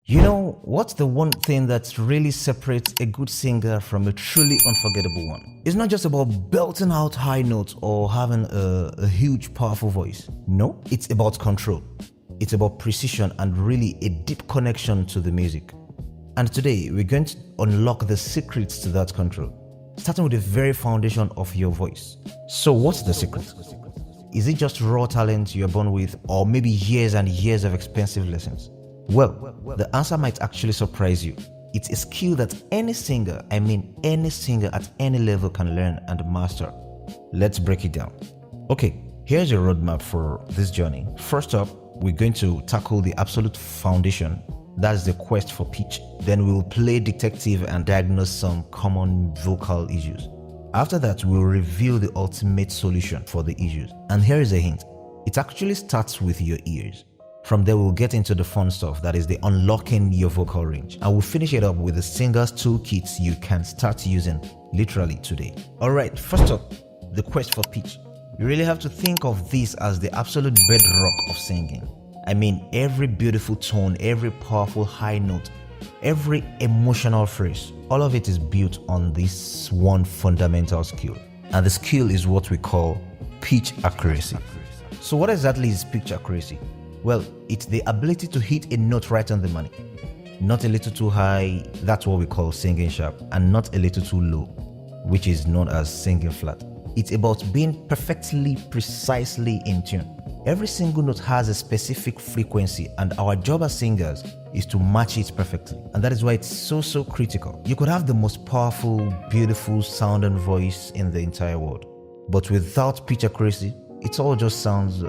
You know, what's the one thing that really separates a good singer from a truly unforgettable one? It's not just about belting out high notes or having a huge, powerful voice. No, it's about control. It's about precision and really a deep connection to the music. And today, we're going to unlock the secrets to that control, starting with the very foundation of your voice. So what's the secret? Is it just raw talent you're born with, or maybe years and years of expensive lessons? Well, the answer might actually surprise you. It's a skill that any singer at any level can learn and master. Let's break it down. Okay, here's a roadmap for this journey. First up, we're going to tackle the absolute foundation. That's the quest for pitch. Then we'll play detective and diagnose some common vocal issues. After that, we'll reveal the ultimate solution for the issues. And here is a hint. It actually starts with your ears. From there, we'll get into the fun stuff, that is the unlocking your vocal range. And we'll finish it up with the singer's toolkits you can start using literally today. Alright, first up, the quest for pitch. You really have to think of this as the absolute bedrock of singing. I mean, every beautiful tone, every powerful high note, every emotional phrase, all of it is built on this one fundamental skill. And the skill is what we call pitch accuracy. So what exactly is pitch accuracy? Well, it's the ability to hit a note right on the money. Not a little too high, that's what we call singing sharp, and not a little too low, which is known as singing flat. It's about being perfectly, precisely in tune. Every single note has a specific frequency, and our job as singers is to match it perfectly. And that is why it's so critical. You could have the most powerful, beautiful sounding voice in the entire world, but without pitch accuracy, it all just sounds,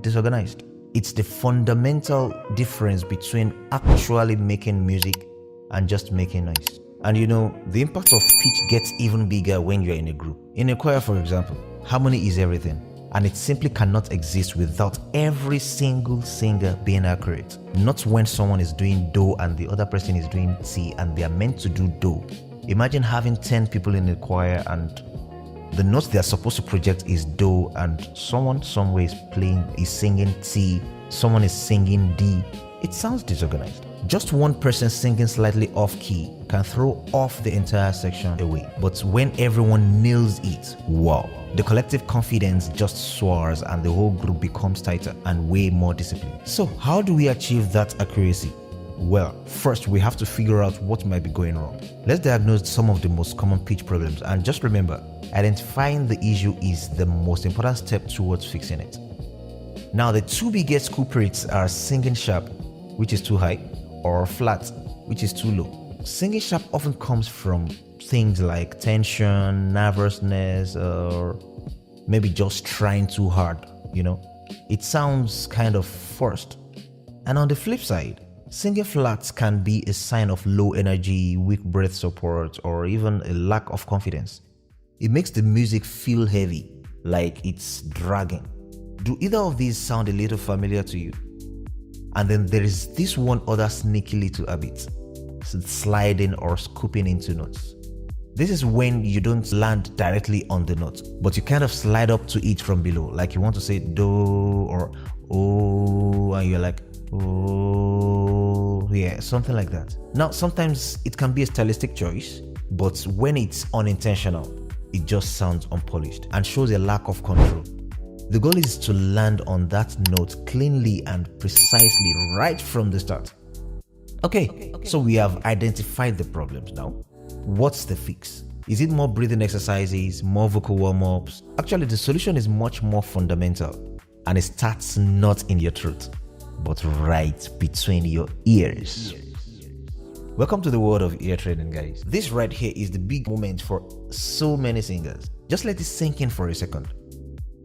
disorganized. It's the fundamental difference between actually making music and just making noise. And you know, the impact of pitch gets even bigger when you're in a group. In a choir, for example, harmony is everything. And it simply cannot exist without every single singer being accurate. Not when someone is doing do and the other person is doing si and they are meant to do do. Imagine having 10 people in a choir and the notes they are supposed to project is do, and someone somewhere is singing T, someone is singing D. It sounds disorganized. Just one person singing slightly off key can throw off the entire section away. But when everyone nails it, wow, the collective confidence just soars and the whole group becomes tighter and way more disciplined. So how do we achieve that accuracy? Well, first we have to figure out what might be going wrong. Let's diagnose some of the most common pitch problems, and just remember, identifying the issue is the most important step towards fixing it. Now, the two biggest culprits are singing sharp, which is too high, or flat, which is too low. Singing sharp often comes from things like tension, nervousness, or maybe just trying too hard, you know. It sounds kind of forced. And on the flip side, singing flat can be a sign of low energy, weak breath support, or even a lack of confidence. It makes the music feel heavy, like it's dragging. Do either of these sound a little familiar to you? And then there is this one other sneaky little habit, sliding or scooping into notes. This is when you don't land directly on the note, but you kind of slide up to it from below, like you want to say do or oh, and you're like, oh, yeah, something like that. Now, sometimes it can be a stylistic choice, but when it's unintentional, it just sounds unpolished and shows a lack of control. The goal is to land on that note cleanly and precisely right from the start. Okay, so we have identified the problems now. What's the fix? Is it more breathing exercises, more vocal warm-ups? Actually, the solution is much more fundamental, and it starts not in your throat, but right between your ears. Welcome to the world of ear training, guys. This right here is the big moment for so many singers. Just let it sink in for a second.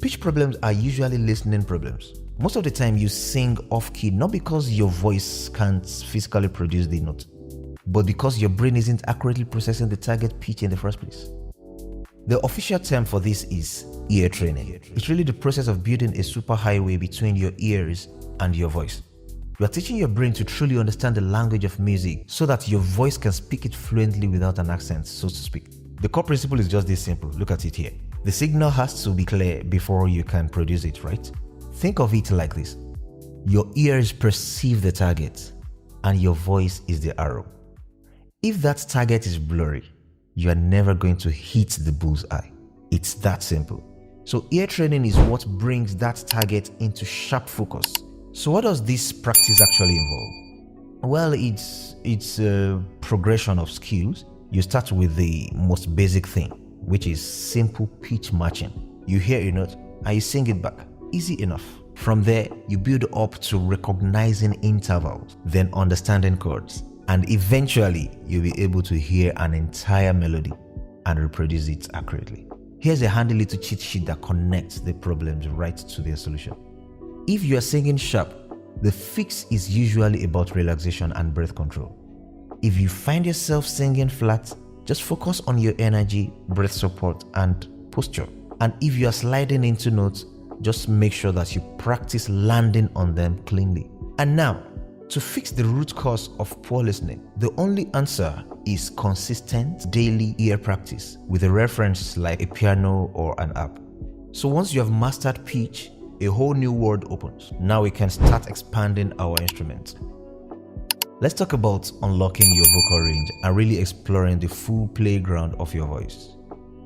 Pitch problems are usually listening problems. Most of the time you sing off key, not because your voice can't physically produce the note, but because your brain isn't accurately processing the target pitch in the first place. The official term for this is ear training. It's really the process of building a superhighway between your ears and your voice. You are teaching your brain to truly understand the language of music so that your voice can speak it fluently without an accent, so to speak. The core principle is just this simple. Look at it here. The signal has to be clear before you can produce it, right? Think of it like this. Your ears perceive the target. and your voice is the arrow. If that target is blurry, you are never going to hit the bullseye. It's that simple. So ear training is what brings that target into sharp focus. So what does this practice actually involve? Well, it's a progression of skills. You start with the most basic thing, which is simple pitch matching. You hear a note and you sing it back. Easy enough. From there, you build up to recognizing intervals, then understanding chords, and eventually you'll be able to hear an entire melody and reproduce it accurately. Here's a handy little cheat sheet that connects the problems right to their solution. If you are singing sharp, the fix is usually about relaxation and breath control. If you find yourself singing flat, just focus on your energy, breath support, and posture. And if you are sliding into notes, just make sure that you practice landing on them cleanly. And now, to fix the root cause of poor listening, the only answer is consistent daily ear practice with a reference like a piano or an app. So once you have mastered pitch, a whole new world opens. Now we can start expanding our instruments. Let's talk about unlocking your vocal range and really exploring the full playground of your voice.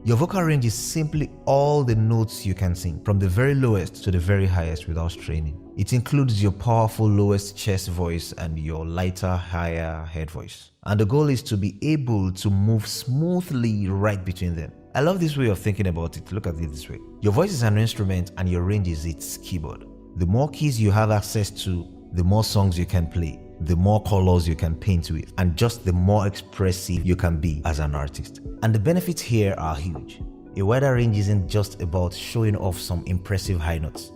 Your vocal range is simply all the notes you can sing, from the very lowest to the very highest without straining. It includes your powerful lowest chest voice and your lighter, higher head voice. And the goal is to be able to move smoothly right between them. I love this way of thinking about it. Look at it this way. Your voice is an instrument and your range is its keyboard. The more keys you have access to, the more songs you can play, the more colors you can paint with, and just the more expressive you can be as an artist. And the benefits here are huge. A wider range isn't just about showing off some impressive high notes.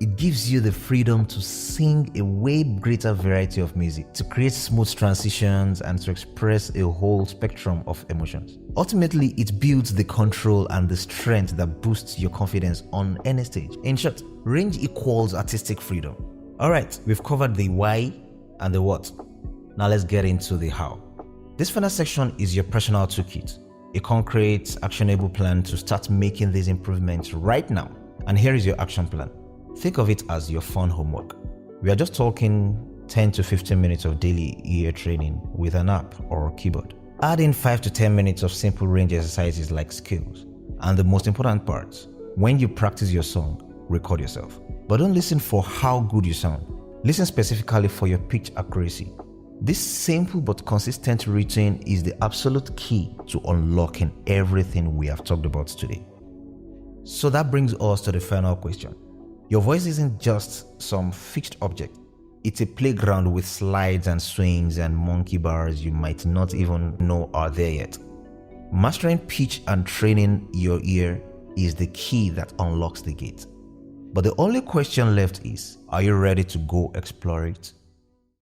It gives you the freedom to sing a way greater variety of music, to create smooth transitions, and to express a whole spectrum of emotions. Ultimately, it builds the control and the strength that boosts your confidence on any stage. In short, range equals artistic freedom. Alright, we've covered the why and the what. Now let's get into the how. This final section is your personal toolkit, a concrete, actionable plan to start making these improvements right now. And here is your action plan. Think of it as your fun homework. We are just talking 10 to 15 minutes of daily ear training with an app or keyboard. Add in 5 to 10 minutes of simple range exercises like skills. And the most important part, when you practice your song, record yourself. But don't listen for how good you sound. Listen specifically for your pitch accuracy. This simple but consistent routine is the absolute key to unlocking everything we have talked about today. So that brings us to the final question. Your voice isn't just some fixed object. It's a playground with slides and swings and monkey bars you might not even know are there yet. Mastering pitch and training your ear is the key that unlocks the gate. But the only question left is, are you ready to go explore it?